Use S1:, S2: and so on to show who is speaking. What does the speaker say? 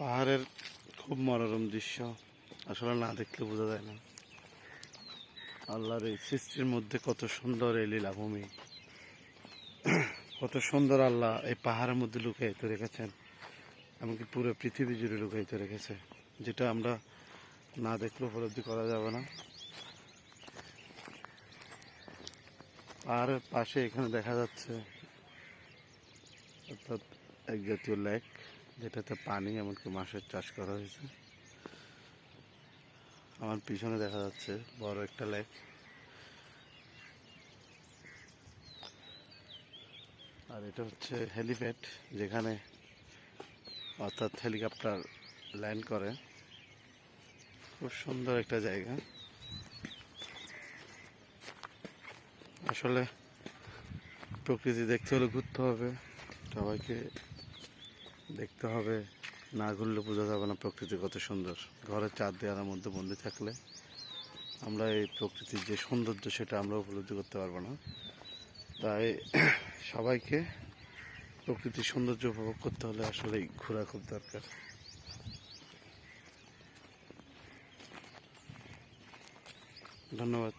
S1: পাহাড়ের খুব মনোরম দৃশ্য, আসলে না দেখলে বোঝা যায় না। আল্লাহর এই সৃষ্টির মধ্যে কত সুন্দর এই লীলাভূমি, কত সুন্দর আল্লাহ এই পাহাড়ের মধ্যে লুকায়িত রেখেছেন, এমনকি পুরো পৃথিবী জুড়ে লুকায়িত রেখেছে, যেটা আমরা না দেখলে উপলব্ধি করা যাবে না। পাহাড়ের পাশে এখানে দেখা যাচ্ছে অর্থাৎ এক জাতীয় লেক, যেটাতে পানি এমনকি মাছের চাষ করা হয়েছে। আমার পিছনে দেখা যাচ্ছে বড় একটা লেক। আর এটা হচ্ছে হেলিপ্যাড, যেখানে অর্থাৎ হেলিকপ্টার ল্যান্ড করে। খুব সুন্দর একটা জায়গা। আসলে প্রকৃতি দেখতে হলে ঘুরতে হবে, সবাইকে দেখতে হবে। না ঘুরলে বোঝা যাবে না প্রকৃতি কত সুন্দর। ঘরের চার দেওয়ালের মধ্যে বন্দি থাকলে আমরা এই প্রকৃতির যে সৌন্দর্য সেটা আমরা উপলব্ধি করতে পারবো না। তাই সবাইকে প্রকৃতির সৌন্দর্য উপভোগ করতে হলে আসলে ঘোরা খুব দরকার। ধন্যবাদ।